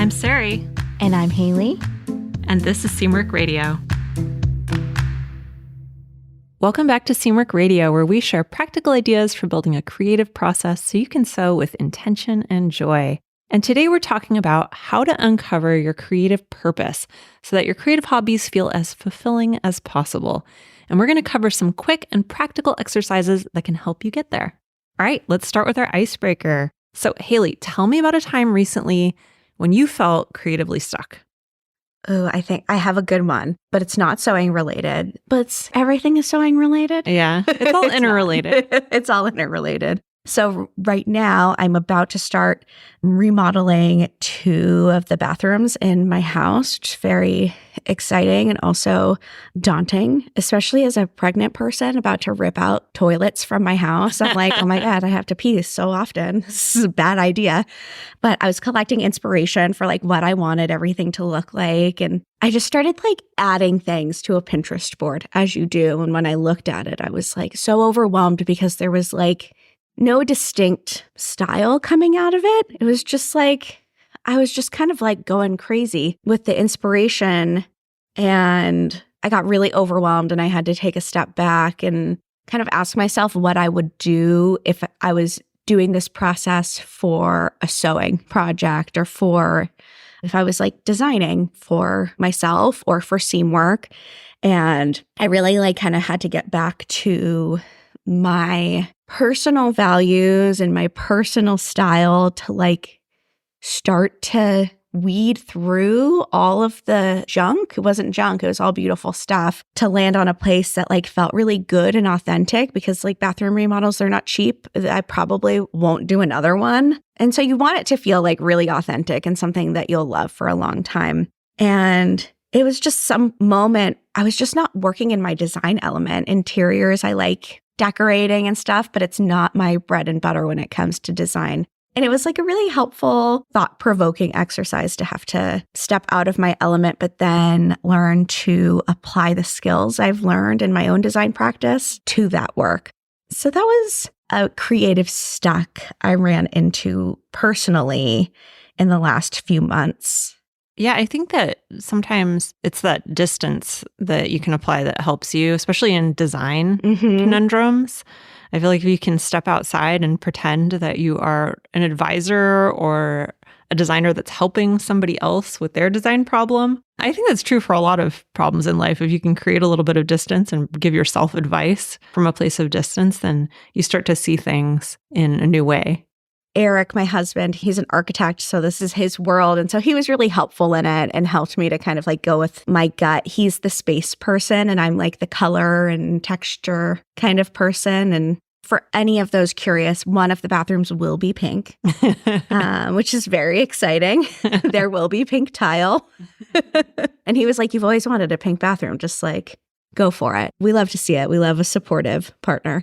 I'm Sari. And I'm Haley. And this is Seamwork Radio. Welcome back to Seamwork Radio, where we share practical ideas for building a creative process so you can sew with intention and joy. And today we're talking about how to uncover your creative purpose so that your creative hobbies feel as fulfilling as possible. And we're going to cover some quick and practical exercises that can help you get there. All right, let's start with our icebreaker. So Haley, tell me about a time recently when you felt creatively stuck. Oh, I think I have a good one, but it's not sewing related. But everything is sewing related. Yeah, it's all interrelated. It's all interrelated. So right now I'm about to start remodeling 2 of the bathrooms in my house, which is very exciting and also daunting, especially as a pregnant person about to rip out toilets from my house. I'm like, oh my God, I have to pee so often. This is a bad idea. But I was collecting inspiration for like what I wanted everything to look like. And I just started like adding things to a Pinterest board, as you do. And when I looked at it, I was like so overwhelmed because there was like no distinct style coming out of it. It was just like, I was just kind of like going crazy with the inspiration, and I got really overwhelmed and I had to take a step back and kind of ask myself what I would do if I was doing this process for a sewing project or for if I was like designing for myself or for Seamwork. And I really like kind of had to get back to my personal values and my personal style to like start to weed through all of the junk. It wasn't junk, it was all beautiful stuff to land on a place that like felt really good and authentic, because like bathroom remodels, they're not cheap. I probably won't do another one. And so you want it to feel like really authentic and something that you'll love for a long time. And it was just some moment, I was just not working in my design element. Interiors, I like decorating and stuff, but it's not my bread and butter when it comes to design. And it was like a really helpful, thought-provoking exercise to have to step out of my element, but then learn to apply the skills I've learned in my own design practice to that work. So that was a creative stuck I ran into personally in the last few months. Yeah, I think that sometimes it's that distance that you can apply that helps you, especially in design conundrums. I feel like if you can step outside and pretend that you are an advisor or a designer that's helping somebody else with their design problem. I think that's true for a lot of problems in life. If you can create a little bit of distance and give yourself advice from a place of distance, then you start to see things in a new way. Eric, my husband, he's an architect, so this is his world. And so he was really helpful in it and helped me to kind of like go with my gut. He's the space person and I'm like the color and texture kind of person. And for any of those curious, one of the bathrooms will be pink, which is very exciting. There will be pink tile. And he was like, you've always wanted a pink bathroom, just like go for it. We love to see it. We love a supportive partner.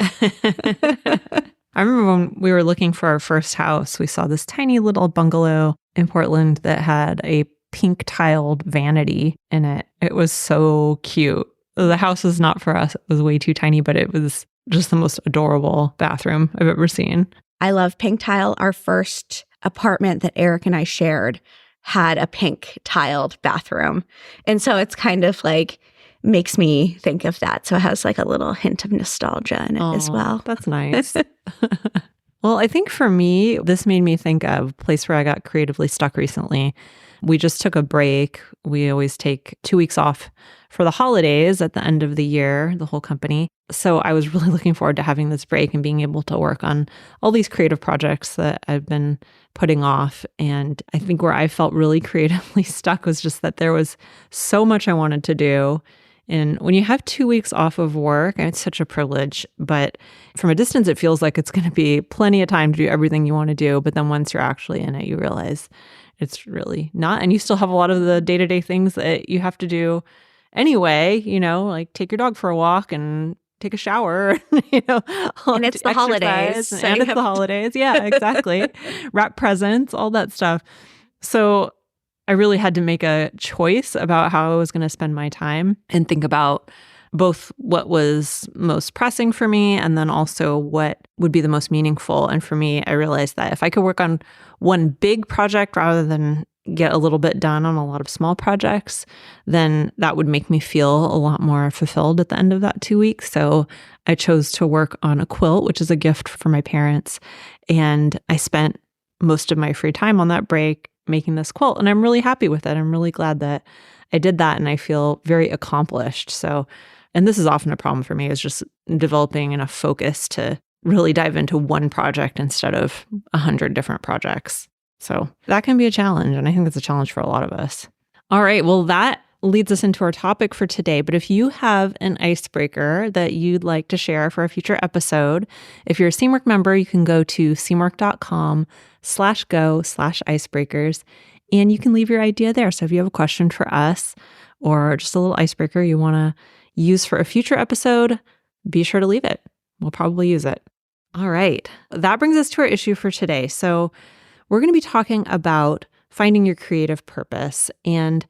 I remember when we were looking for our first house, we saw this tiny little bungalow in Portland that had a pink tiled vanity in it. It was so cute. The house was not for us. It was way too tiny, but it was just the most adorable bathroom I've ever seen. I love pink tile. Our first apartment that Eric and I shared had a pink tiled bathroom. And so it's kind of like makes me think of that. So it has like a little hint of nostalgia in it as well. That's nice. Well, I think for me, this made me think of a place where I got creatively stuck recently. We just took a break. We always take 2 weeks off for the holidays at the end of the year, the whole company. So I was really looking forward to having this break and being able to work on all these creative projects that I've been putting off. And I think where I felt really creatively stuck was just that there was so much I wanted to do. And when you have 2 weeks off of work, and it's such a privilege, but from a distance, it feels like it's going to be plenty of time to do everything you want to do. But then once you're actually in it, you realize it's really not. And you still have a lot of the day-to-day things that you have to do anyway, you know, like take your dog for a walk and take a shower, you know. And it's the holidays. And it's the holidays. Yeah, exactly. Wrap presents, all that stuff. So I really had to make a choice about how I was going to spend my time and think about both what was most pressing for me and then also what would be the most meaningful. And for me, I realized that if I could work on one big project rather than get a little bit done on a lot of small projects, then that would make me feel a lot more fulfilled at the end of that 2 weeks. So I chose to work on a quilt, which is a gift for my parents. And I spent most of my free time on that break making this quilt. And I'm really happy with it. I'm really glad that I did that. And I feel very accomplished. So, and this is often a problem for me, is just developing enough focus to really dive into one project instead of 100 different projects. So that can be a challenge. And I think it's a challenge for a lot of us. All right. Well, that leads us into our topic for today. But if you have an icebreaker that you'd like to share for a future episode, if you're a Seamwork member, you can go to seamwork.com/go/icebreakers, and you can leave your idea there. So if you have a question for us or just a little icebreaker you want to use for a future episode, be sure to leave it. We'll probably use it. All right. That brings us to our issue for today. So we're going to be talking about finding your creative purpose. And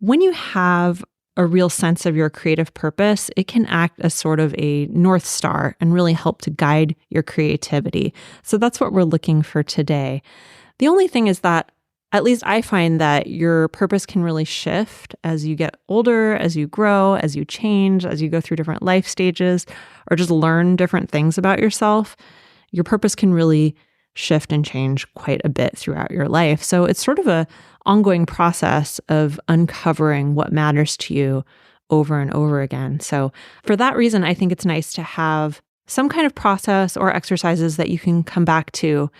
when you have a real sense of your creative purpose, it can act as sort of a North Star and really help to guide your creativity. So that's what we're looking for today. The only thing is that, at least I find that your purpose can really shift as you get older, as you grow, as you change, as you go through different life stages, or just learn different things about yourself. Your purpose can really shift and change quite a bit throughout your life. So it's sort of a ongoing process of uncovering what matters to you over and over again. So for that reason, I think it's nice to have some kind of process or exercises that you can come back to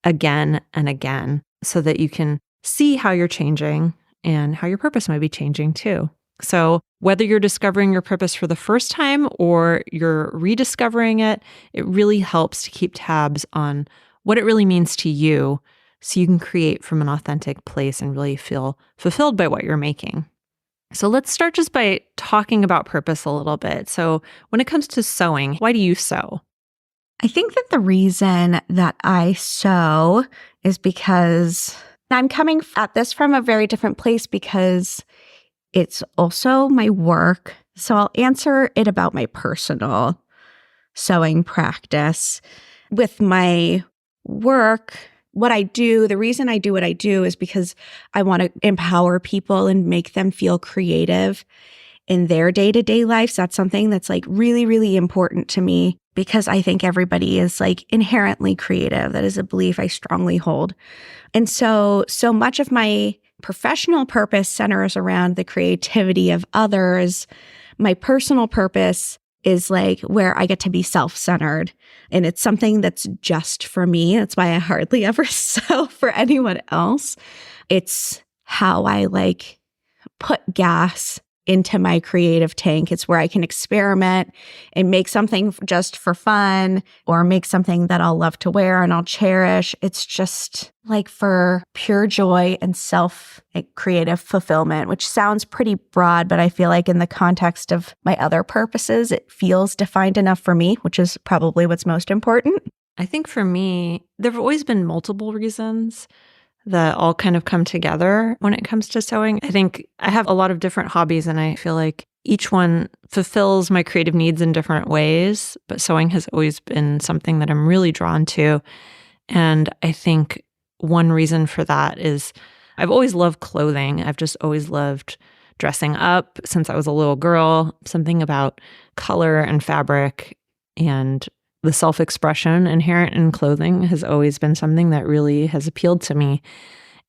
again and again so that you can see how you're changing and how your purpose might be changing too. So whether you're discovering your purpose for the first time or you're rediscovering it, it really helps to keep tabs on what it really means to you so you can create from an authentic place and really feel fulfilled by what you're making. So let's start just by talking about purpose a little bit. So when it comes to sewing, why do you sew? I think that the reason that I sew is because I'm coming at this from a very different place, because it's also my work. So I'll answer it about my personal sewing practice. With my work, what I do, the reason I do what I do is because I want to empower people and make them feel creative in their day-to-day lives. That's something that's like really, really important to me, because I think everybody is like inherently creative. That is a belief I strongly hold. And so much of my professional purpose centers around the creativity of others. My personal purpose is like where I get to be self-centered. And it's something that's just for me. That's why I hardly ever sew for anyone else. It's how I like put gas into my creative tank. It's where I can experiment and make something just for fun, or make something that I'll love to wear and I'll cherish. It's just like for pure joy and creative fulfillment, which sounds pretty broad, but I feel like in the context of my other purposes, it feels defined enough for me, which is probably what's most important. I think for me, there have always been multiple reasons that all kind of come together when it comes to sewing. I think I have a lot of different hobbies, and I feel like each one fulfills my creative needs in different ways, but sewing has always been something that I'm really drawn to. And I think one reason for that is I've always loved clothing. I've just always loved dressing up since I was a little girl. Something about color and fabric and the self-expression inherent in clothing has always been something that really has appealed to me.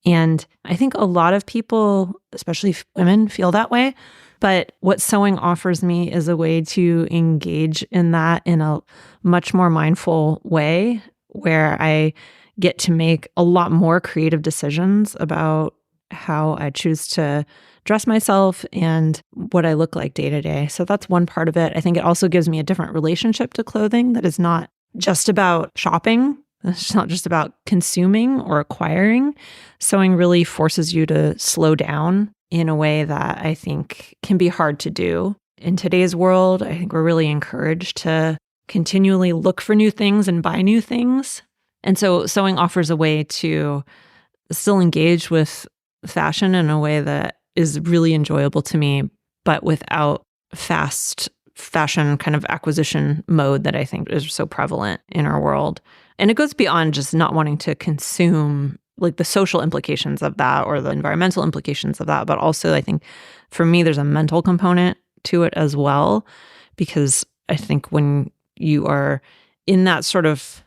And I think a lot of people, especially women, feel that way. But what sewing offers me is a way to engage in that in a much more mindful way, where I get to make a lot more creative decisions about how I choose to dress myself and what I look like day to day. So that's one part of it. I think it also gives me a different relationship to clothing that is not just about shopping. It's not just about consuming or acquiring. Sewing really forces you to slow down in a way that I think can be hard to do. In today's world, I think we're really encouraged to continually look for new things and buy new things. And so sewing offers a way to still engage with fashion in a way that is really enjoyable to me, but without fast fashion kind of acquisition mode that I think is so prevalent in our world. And it goes beyond just not wanting to consume like the social implications of that or the environmental implications of that. But also, I think for me, there's a mental component to it as well, because I think when you are in that sort of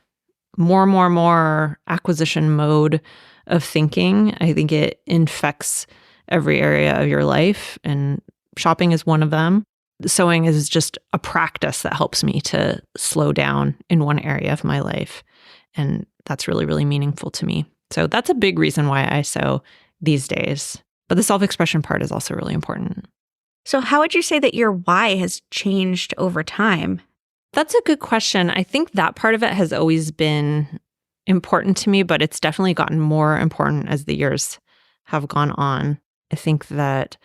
more acquisition mode of thinking, I think it infects every area of your life. And shopping is one of them. Sewing is just a practice that helps me to slow down in one area of my life. And that's really, really meaningful to me. So that's a big reason why I sew these days. But the self-expression part is also really important. So how would you say that your why has changed over time? That's a good question. I think that part of it has always been important to me, but it's definitely gotten more important as the years have gone on. I think that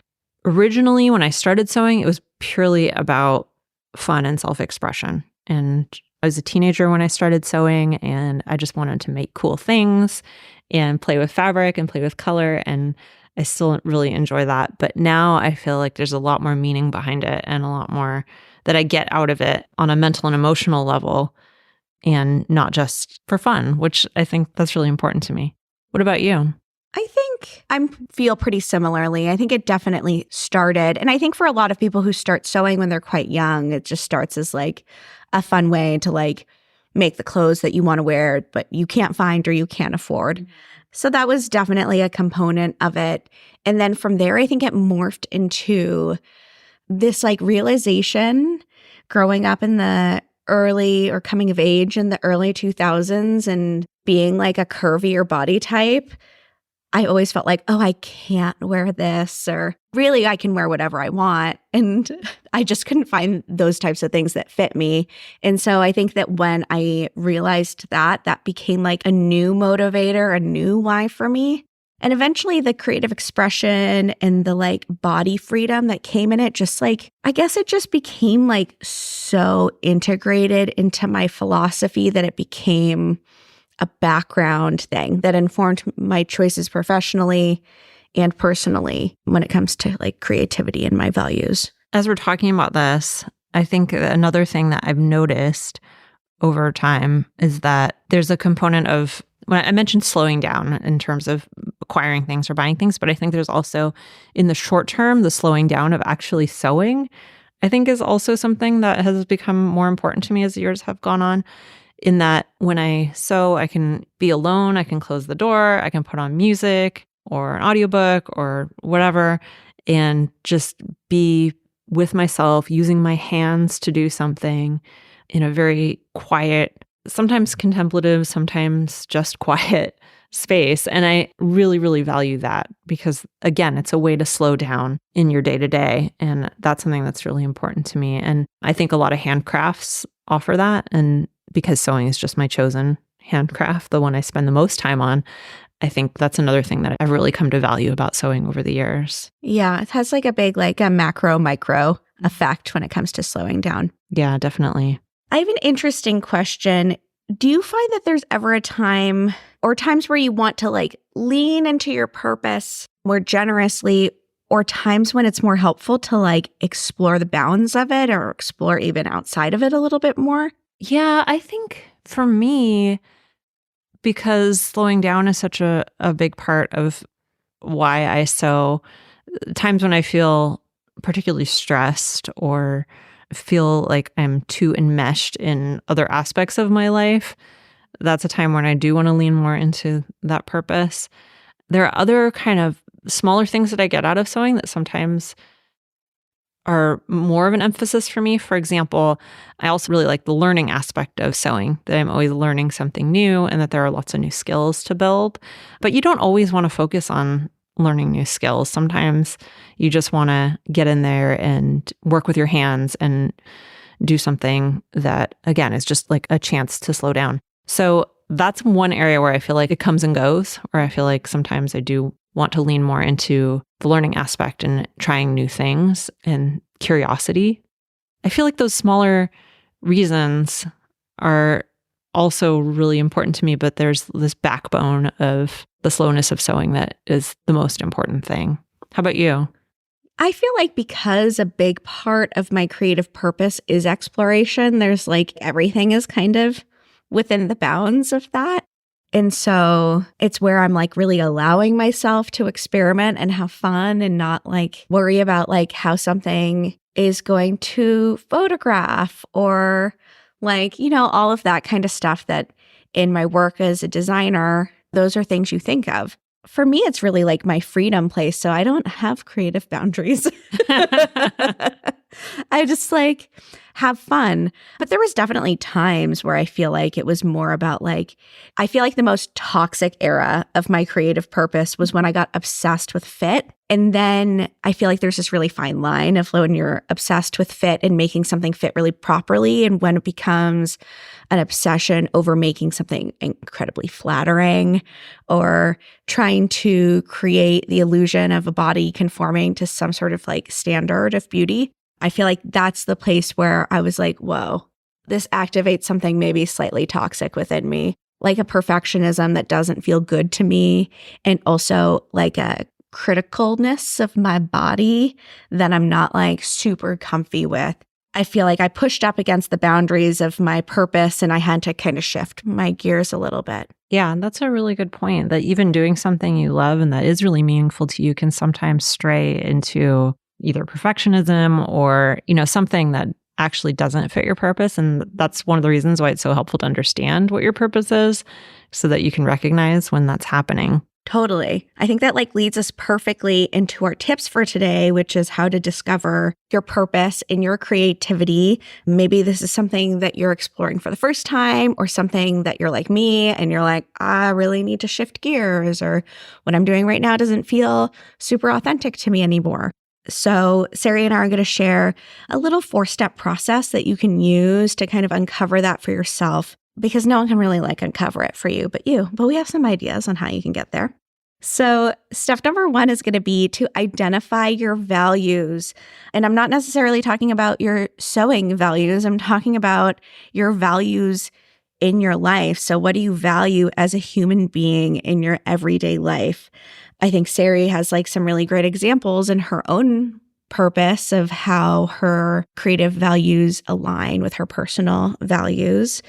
originally when I started sewing, it was purely about fun and self-expression. And I was a teenager when I started sewing, and I just wanted to make cool things and play with fabric and play with color. And I still really enjoy that. But now I feel like there's a lot more meaning behind it and a lot more that I get out of it on a mental and emotional level, and not just for fun, which I think that's really important to me. What about you? I think I feel pretty similarly. I think it definitely started. And I think for a lot of people who start sewing when they're quite young, it just starts as like a fun way to like make the clothes that you want to wear, but you can't find or you can't afford. So that was definitely a component of it. And then from there, I think it morphed into this like realization growing up in the early or coming of age in the early 2000s and being like a curvier body type. I always felt like, oh, I can't wear this, or really I can wear whatever I want. And I just couldn't find those types of things that fit me. And so I think that when I realized that, that became like a new motivator, a new why for me. And eventually the creative expression and the like body freedom that came in it, just like, I guess it just became like so integrated into my philosophy that it became a background thing that informed my choices professionally and personally when it comes to like creativity and my values. As we're talking about this, I think another thing that I've noticed over time is that there's a component of, when I mentioned slowing down in terms of acquiring things or buying things, but I think there's also in the short term, the slowing down of actually sewing, I think is also something that has become more important to me as the years have gone on. In that when I sew, I can be alone, I can close the door, I can put on music or an audiobook or whatever, and just be with myself, using my hands to do something in a very quiet, sometimes contemplative, sometimes just quiet space. And I really, really value that because, again, it's a way to slow down in your day to day. And that's something that's really important to me. And I think a lot of handcrafts offer that. And because sewing is just my chosen handcraft, the one I spend the most time on, I think that's another thing that I've really come to value about sewing over the years. Yeah, it has like a big, like a macro, micro effect when it comes to slowing down. Yeah, definitely. I have an interesting question. Do you find that there's ever a time or times where you want to like lean into your purpose more generously, or times when it's more helpful to like explore the bounds of it or explore even outside of it a little bit more? Yeah, I think for me, because slowing down is such a big part of why I sew, times when I feel particularly stressed or feel like I'm too enmeshed in other aspects of my life, that's a time when I do want to lean more into that purpose. There are other kind of smaller things that I get out of sewing that sometimes are more of an emphasis for me. For example, I also really like the learning aspect of sewing, that I'm always learning something new and that there are lots of new skills to build. But you don't always want to focus on learning new skills. Sometimes you just want to get in there and work with your hands and do something that, again, is just like a chance to slow down. So that's one area where I feel like it comes and goes, where I feel like sometimes I do want to lean more into the learning aspect and trying new things and curiosity. I feel like those smaller reasons are also really important to me, but there's this backbone of the slowness of sewing that is the most important thing. How about you? I feel like because a big part of my creative purpose is exploration, there's like everything is kind of within the bounds of that. And so it's where I'm like really allowing myself to experiment and have fun and not like worry about like how something is going to photograph or like, all of that kind of stuff that in my work as a designer, those are things you think of. For me, it's really like my freedom place. So I don't have creative boundaries. I just like have fun. But there was definitely times where I feel like it was more about like, I feel like the most toxic era of my creative purpose was when I got obsessed with fit. And then I feel like there's this really fine line of when you're obsessed with fit and making something fit really properly, and when it becomes an obsession over making something incredibly flattering or trying to create the illusion of a body conforming to some sort of like standard of beauty. I feel like that's the place where I was like, whoa, this activates something maybe slightly toxic within me, like a perfectionism that doesn't feel good to me, and also like a criticalness of my body that I'm not like super comfy with. I feel like I pushed up against the boundaries of my purpose and I had to kind of shift my gears a little bit. Yeah, that's a really good point, that even doing something you love and that is really meaningful to you can sometimes stray into either perfectionism or, something that actually doesn't fit your purpose. And that's one of the reasons why it's so helpful to understand what your purpose is so that you can recognize when that's happening. Totally. I think that like leads us perfectly into our tips for today, which is how to discover your purpose in your creativity. Maybe this is something that you're exploring for the first time, or something that you're like me and you're like, I really need to shift gears, or what I'm doing right now doesn't feel super authentic to me anymore. So Sari and I are going to share a little 4-step process that you can use to kind of uncover that for yourself, because no one can really like uncover it for you but you. But we have some ideas on how you can get there. So step number 1 is going to be to identify your values. And I'm not necessarily talking about your sewing values. I'm talking about your values in your life. So what do you value as a human being in your everyday life? I think Sari has like some really great examples in her own purpose of how her creative values align with her personal values.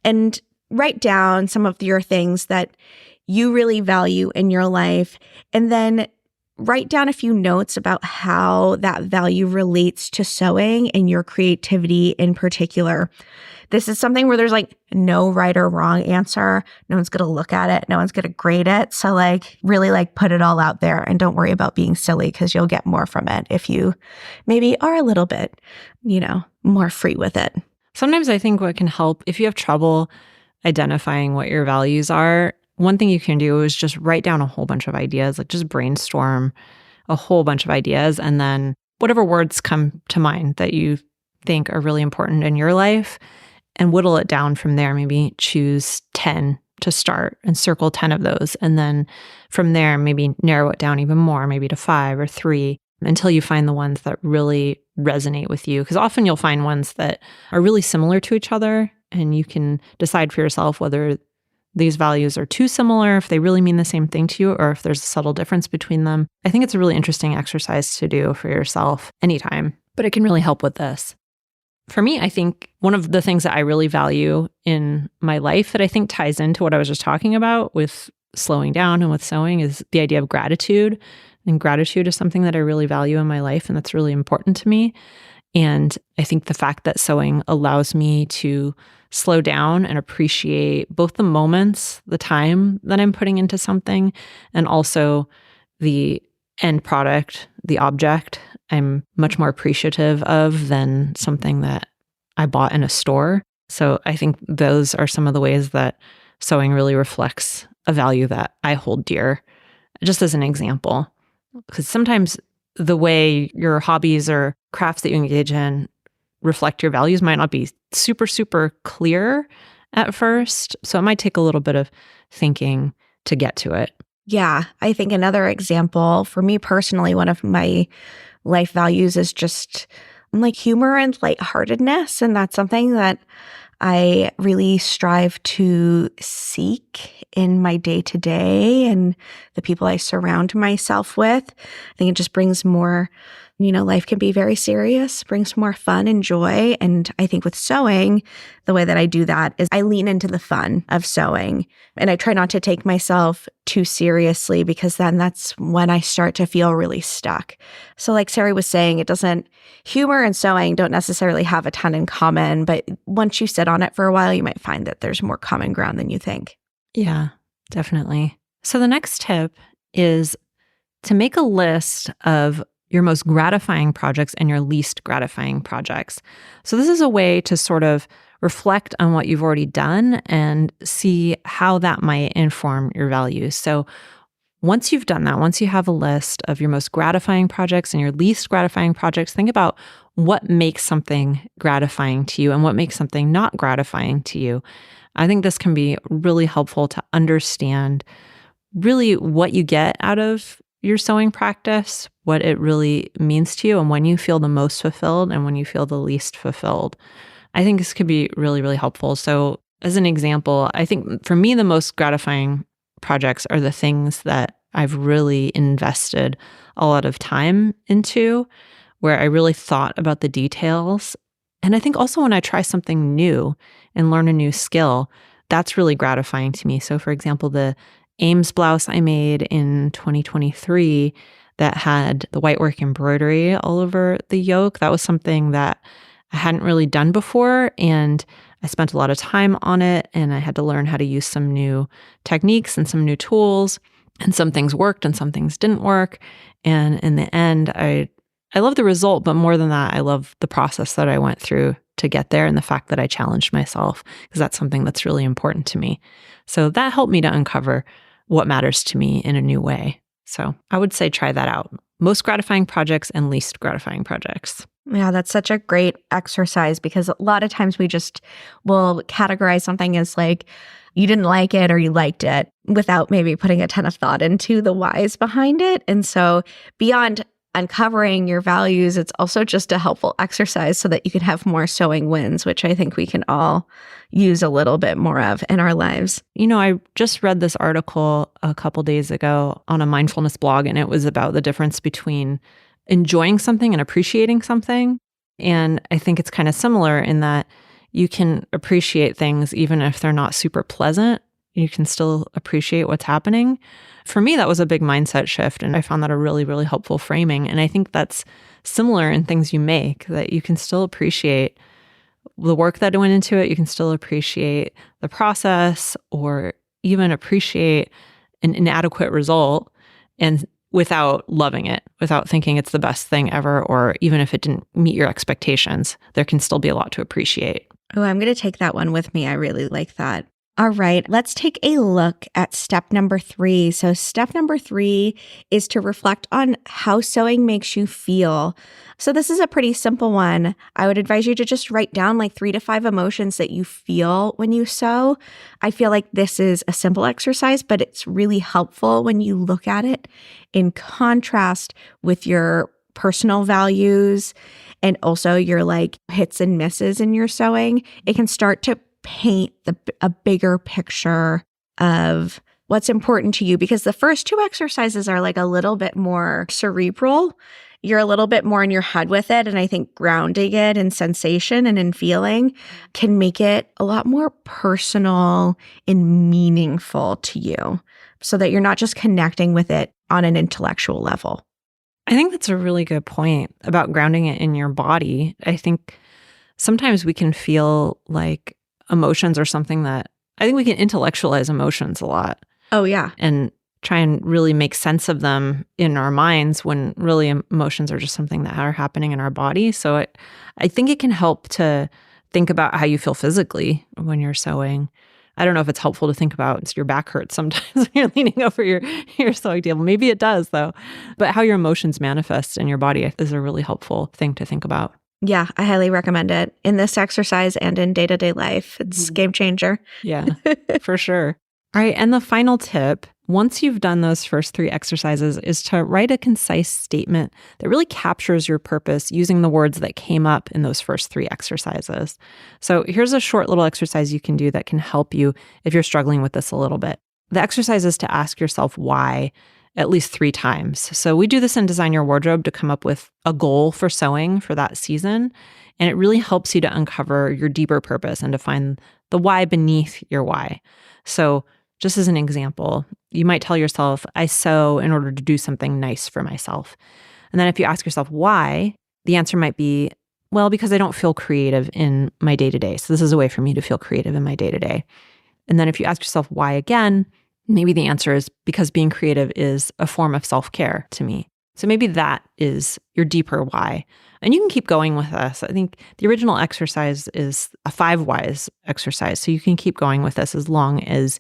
And write down some of your things that you really value in your life, and then write down a few notes about how that value relates to sewing and your creativity in particular. This is something where there's like no right or wrong answer. No one's going to look at it. No one's going to grade it. So like really like put it all out there and don't worry about being silly, because you'll get more from it if you maybe are a little bit, more free with it. Sometimes I think what can help, if you have trouble identifying what your values are, one thing you can do is just write down a whole bunch of ideas, like just brainstorm a whole bunch of ideas, and then whatever words come to mind that you think are really important in your life, and whittle it down from there. Maybe choose 10 to start and circle 10 of those. And then from there, maybe narrow it down even more, maybe to 5 or 3, until you find the ones that really resonate with you. Because often you'll find ones that are really similar to each other, and you can decide for yourself whether these values are too similar, if they really mean the same thing to you, or if there's a subtle difference between them. I think it's a really interesting exercise to do for yourself anytime, but it can really help with this. For me, I think one of the things that I really value in my life that I think ties into what I was just talking about with slowing down and with sewing is the idea of gratitude. And gratitude is something that I really value in my life, and that's really important to me. And I think the fact that sewing allows me to slow down and appreciate both the moments, the time that I'm putting into something, and also the end product, the object, I'm much more appreciative of than something that I bought in a store. So I think those are some of the ways that sewing really reflects a value that I hold dear, just as an example. Because sometimes the way your hobbies or crafts that you engage in reflect your values might not be super, super clear at first. So it might take a little bit of thinking to get to it. Yeah, I think another example for me personally, one of my life values is just like humor and lightheartedness. And that's something that I really strive to seek in my day to day and the people I surround myself with. I think it just brings more, life can be very serious, brings more fun and joy. And I think with sewing, the way that I do that is I lean into the fun of sewing. And I try not to take myself too seriously because then that's when I start to feel really stuck. So like Sarah was saying, humor and sewing don't necessarily have a ton in common, but once you sit on it for a while, you might find that there's more common ground than you think. Yeah, definitely. So the next tip is to make a list of your most gratifying projects and your least gratifying projects. So this is a way to sort of reflect on what you've already done and see how that might inform your values. So once you've done that, once you have a list of your most gratifying projects and your least gratifying projects, think about what makes something gratifying to you and what makes something not gratifying to you. I think this can be really helpful to understand really what you get out of your sewing practice, what it really means to you, and when you feel the most fulfilled and when you feel the least fulfilled. I think this could be really, really helpful. So as an example, I think for me, the most gratifying projects are the things that I've really invested a lot of time into, where I really thought about the details. And I think also when I try something new and learn a new skill, that's really gratifying to me. So for example, the Ames blouse I made in 2023 that had the whitework embroidery all over the yoke, that was something that I hadn't really done before. And I spent a lot of time on it, and I had to learn how to use some new techniques and some new tools. And some things worked and some things didn't work. And in the end, I love the result, but more than that, I love the process that I went through to get there and the fact that I challenged myself, because that's something that's really important to me. So that helped me to uncover what matters to me in a new way. So I would say try that out. Most gratifying projects and least gratifying projects. Yeah, that's such a great exercise because a lot of times we just will categorize something as like, you didn't like it or you liked it without maybe putting a ton of thought into the whys behind it. And so beyond uncovering your values, it's also just a helpful exercise so that you can have more sewing wins, which I think we can all use a little bit more of in our lives. I just read this article a couple days ago on a mindfulness blog, and it was about the difference between enjoying something and appreciating something. And I think it's kind of similar in that you can appreciate things even if they're not super pleasant. You can still appreciate what's happening. For me, that was a big mindset shift, and I found that a really, really helpful framing. And I think that's similar in things you make, that you can still appreciate the work that went into it. You can still appreciate the process or even appreciate an inadequate result and without loving it, without thinking it's the best thing ever, or even if it didn't meet your expectations, there can still be a lot to appreciate. Oh, I'm going to take that one with me. I really like that. All right, let's take a look at step number 3. So step number 3 is to reflect on how sewing makes you feel. So this is a pretty simple one. I would advise you to just write down like 3 to 5 emotions that you feel when you sew. I feel like this is a simple exercise, but it's really helpful when you look at it in contrast with your personal values and also your like hits and misses in your sewing. It can start to paint a bigger picture of what's important to you, because the first 2 exercises are like a little bit more cerebral. You're a little bit more in your head with it. And I think grounding it in sensation and in feeling can make it a lot more personal and meaningful to you so that you're not just connecting with it on an intellectual level. I think that's a really good point about grounding it in your body. I think sometimes we can feel like emotions are something that I think we can intellectualize emotions a lot. Oh, yeah. And try and really make sense of them in our minds when really emotions are just something that are happening in our body. So I think it can help to think about how you feel physically when you're sewing. I don't know if it's helpful to think about your back hurts sometimes when you're leaning over your sewing table. Maybe it does, though. But how your emotions manifest in your body is a really helpful thing to think about. Yeah, I highly recommend it in this exercise and in day-to-day life. It's a game changer. Yeah, for sure. All right. And the final tip, once you've done those first 3 exercises, is to write a concise statement that really captures your purpose using the words that came up in those first 3 exercises. So here's a short little exercise you can do that can help you if you're struggling with this a little bit. the exercise is to ask yourself why at least 3 times. So we do this in Design Your Wardrobe to come up with a goal for sewing for that season. And it really helps you to uncover your deeper purpose and to find the why beneath your why. So just as an example, you might tell yourself, I sew in order to do something nice for myself. And then if you ask yourself why, the answer might be, well, because I don't feel creative in my day-to-day. So this is a way for me to feel creative in my day-to-day. And then if you ask yourself why again, maybe the answer is because being creative is a form of self-care to me. So maybe that is your deeper why. And you can keep going with this. I think the original exercise is a 5 whys exercise. So you can keep going with this as long as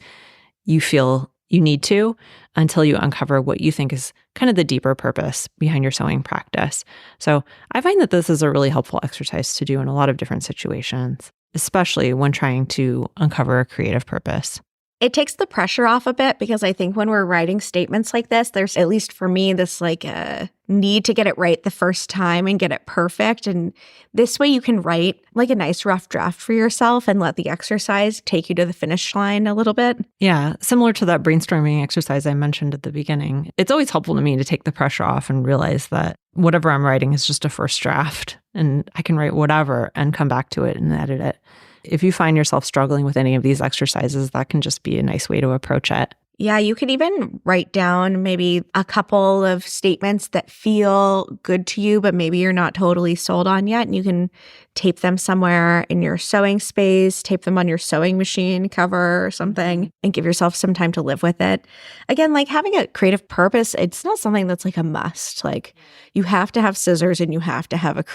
you feel you need to, until you uncover what you think is kind of the deeper purpose behind your sewing practice. So I find that this is a really helpful exercise to do in a lot of different situations, especially when trying to uncover a creative purpose. It takes the pressure off a bit because I think when we're writing statements like this, there's, at least for me, this like a need to get it right the first time and get it perfect. And this way you can write like a nice rough draft for yourself and let the exercise take you to the finish line a little bit. Yeah, similar to that brainstorming exercise I mentioned at the beginning. It's always helpful to me to take the pressure off and realize that whatever I'm writing is just a first draft and I can write whatever and come back to it and edit it. If you find yourself struggling with any of these exercises, that can just be a nice way to approach it. Yeah, you could even write down maybe a couple of statements that feel good to you, but maybe you're not totally sold on yet. And you can tape them somewhere in your sewing space, tape them on your sewing machine cover or something, and give yourself some time to live with it. Again, like having a creative purpose, it's not something that's like a must. Like you have to have scissors and you have to have a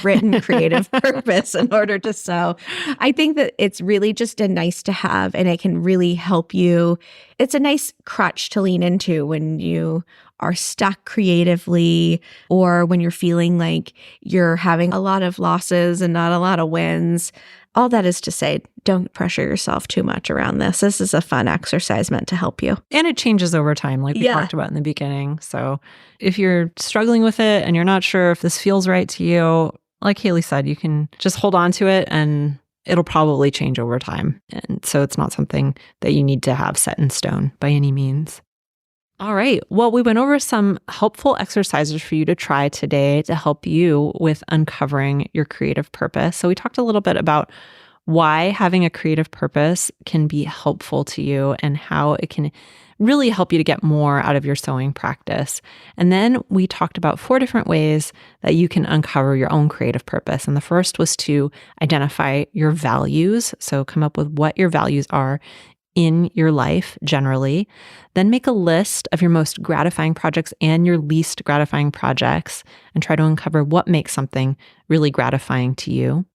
written creative purpose in order to sew. I think that it's really just a nice to have, and it can really help you. It's a nice crutch to lean into when you are stuck creatively or when you're feeling like you're having a lot of losses and not a lot of wins. All that is to say, don't pressure yourself too much around this. This is a fun exercise meant to help you. And it changes over time, like we talked about in the beginning. So if you're struggling with it and you're not sure if this feels right to you, like Haley said, you can just hold on to it and it'll probably change over time. And so it's not something that you need to have set in stone by any means. All right. Well, we went over some helpful exercises for you to try today to help you with uncovering your creative purpose. So we talked a little bit about why having a creative purpose can be helpful to you and how it can really help you to get more out of your sewing practice. And then we talked about 4 different ways that you can uncover your own creative purpose. And the first was to identify your values. So come up with what your values are in your life generally. Then make a list of your most gratifying projects and your least gratifying projects and try to uncover what makes something really gratifying to you.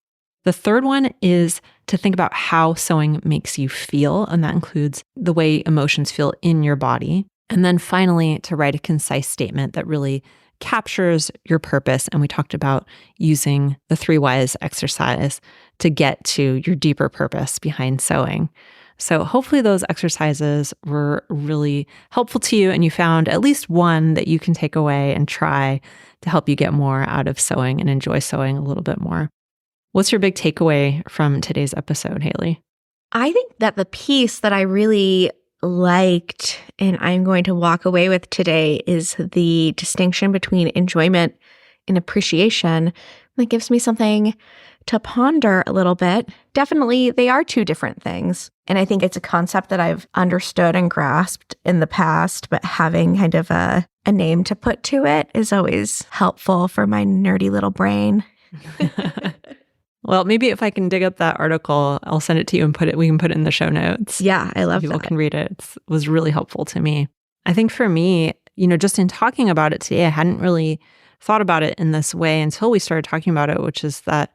The third one is to think about how sewing makes you feel, and that includes the way emotions feel in your body. And then finally, to write a concise statement that really captures your purpose. And we talked about using the 3 whys exercise to get to your deeper purpose behind sewing. So hopefully those exercises were really helpful to you and you found at least one that you can take away and try to help you get more out of sewing and enjoy sewing a little bit more. What's your big takeaway from today's episode, Haley? I think that the piece that I really liked and I'm going to walk away with today is the distinction between enjoyment and appreciation. That gives me something to ponder a little bit. Definitely, they are 2 different things. And I think it's a concept that I've understood and grasped in the past, but having kind of a name to put to it is always helpful for my nerdy little brain. Well, maybe if I can dig up that article, I'll send it to you and we can put it in the show notes. Yeah, I love People that. can read it. It was really helpful to me. I think for me, just in talking about it today, I hadn't really thought about it in this way until we started talking about it, which is that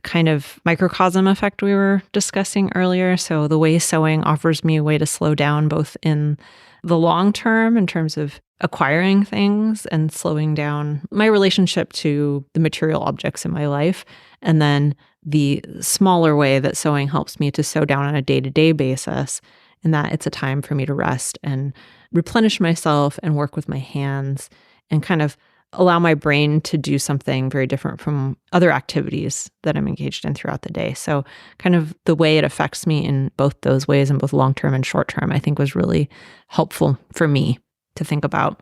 kind of microcosm effect we were discussing earlier. So the way sewing offers me a way to slow down both in the long term in terms of acquiring things and slowing down my relationship to the material objects in my life. And then the smaller way that sewing helps me to sew down on a day-to-day basis, in that it's a time for me to rest and replenish myself and work with my hands and kind of allow my brain to do something very different from other activities that I'm engaged in throughout the day. So kind of the way it affects me in both those ways, in both long-term and short-term, I think was really helpful for me to think about.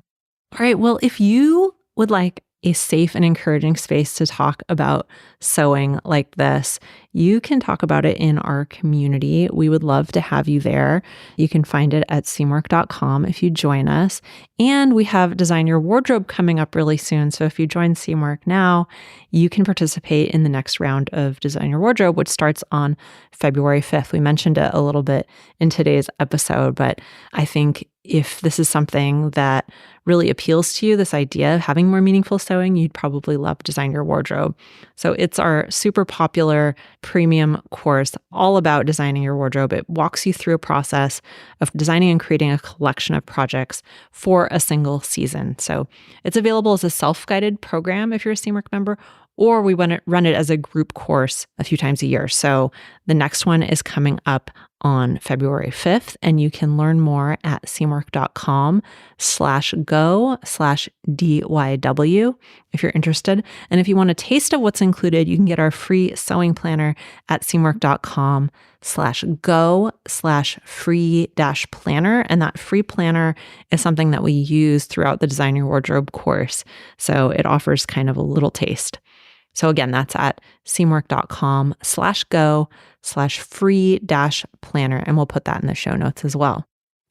All right, well, if you would like a safe and encouraging space to talk about sewing like this, you can talk about it in our community. We would love to have you there. You can find it at seamwork.com if you join us. And we have Design Your Wardrobe coming up really soon. So if you join Seamwork now, you can participate in the next round of Design Your Wardrobe, which starts on February 5th. We mentioned it a little bit in today's episode, but I think if this is something that really appeals to you, this idea of having more meaningful sewing, you'd probably love Design Your Wardrobe. So it's our super popular premium course all about designing your wardrobe. It walks you through a process of designing and creating a collection of projects for a single season. So it's available as a self-guided program if you're a Seamwork member, or we run it as a group course a few times a year. So the next one is coming up on February 5th, and you can learn more at seamwork.com/go/DYW if you're interested. And if you want a taste of what's included, you can get our free sewing planner at seamwork.com/go/free-planner. And that free planner is something that we use throughout the Design Your Wardrobe course. So it offers kind of a little taste. So again, that's at seamwork.com/go/free-planner. And we'll put that in the show notes as well.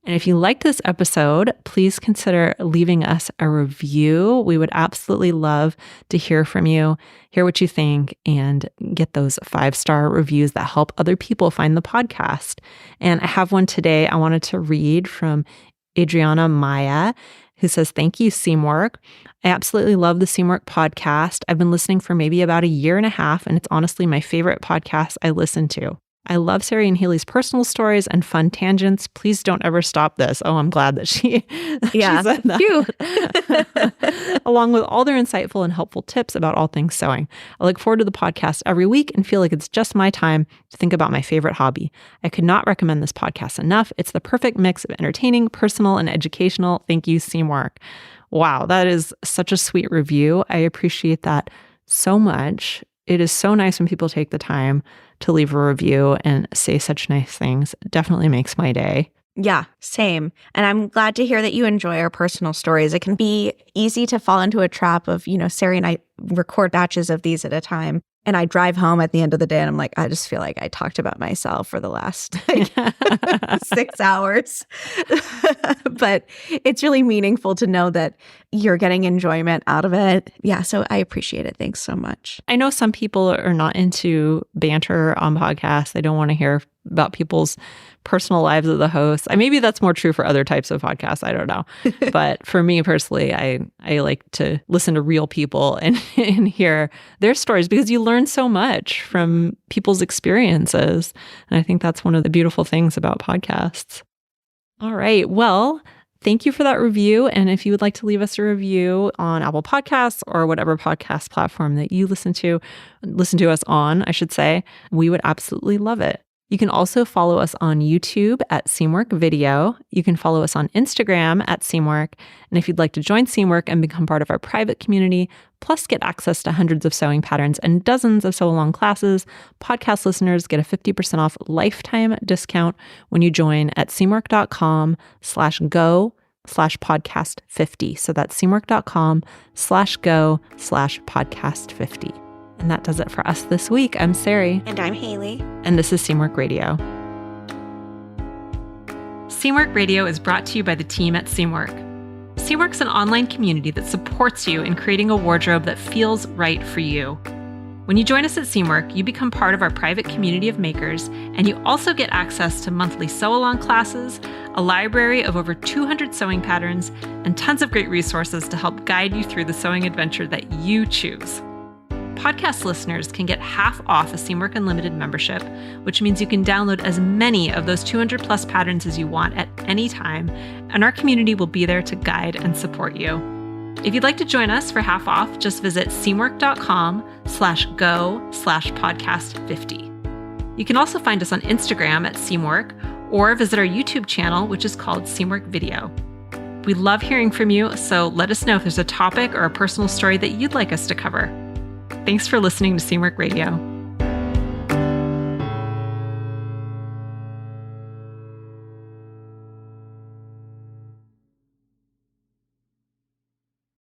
And if you liked this episode, please consider leaving us a review. We would absolutely love to hear from you, hear what you think, and get those 5-star reviews that help other people find the podcast. And I have one today I wanted to read from Adriana Maya, who says, "Thank you, Seamwork. I absolutely love the Seamwork podcast. I've been listening for maybe about a year and a half, and it's honestly my favorite podcast I listen to. I love Sari and Haley's personal stories and fun tangents. Please don't ever stop this." Oh, I'm glad that she said that. "Along with all their insightful and helpful tips about all things sewing. I look forward to the podcast every week and feel like it's just my time to think about my favorite hobby. I could not recommend this podcast enough. It's the perfect mix of entertaining, personal, and educational. Thank you, Seamwork." Wow, that is such a sweet review. I appreciate that so much. It is so nice when people take the time to leave a review and say such nice things. It definitely makes my day. Yeah, same. And I'm glad to hear that you enjoy our personal stories. It can be easy to fall into a trap of, Sari and I record batches of these at a time. And I drive home at the end of the day and I'm like, I just feel like I talked about myself for the last 6 hours. But it's really meaningful to know that you're getting enjoyment out of it. Yeah, so I appreciate it. Thanks so much. I know some people are not into banter on podcasts. They don't want to hear about people's personal lives of the hosts. Maybe that's more true for other types of podcasts. I don't know. But for me personally, I like to listen to real people and hear their stories because you learn so much from people's experiences. And I think that's one of the beautiful things about podcasts. All right. Well, thank you for that review. And if you would like to leave us a review on Apple Podcasts or whatever podcast platform that you listen to us on, I should say, we would absolutely love it. You can also follow us on YouTube at Seamwork Video. You can follow us on Instagram at Seamwork. And if you'd like to join Seamwork and become part of our private community, plus get access to hundreds of sewing patterns and dozens of sew-along classes, podcast listeners get a 50% off lifetime discount when you join at seamwork.com/go/podcast50. So that's seamwork.com/go/podcast50. And that does it for us this week. I'm Sari. And I'm Haley. And this is Seamwork Radio. Seamwork Radio is brought to you by the team at Seamwork. Seamwork's an online community that supports you in creating a wardrobe that feels right for you. When you join us at Seamwork, you become part of our private community of makers, and you also get access to monthly sew-along classes, a library of over 200 sewing patterns, and tons of great resources to help guide you through the sewing adventure that you choose. Podcast listeners can get half off a Seamwork Unlimited membership, which means you can download as many of those 200 plus patterns as you want at any time, and our community will be there to guide and support you. If you'd like to join us for half off, just visit seamwork.com/go/podcast50. You can also find us on Instagram at Seamwork or visit our YouTube channel, which is called Seamwork Video. We love hearing from you, so let us know if there's a topic or a personal story that you'd like us to cover. Thanks for listening to Seamwork Radio.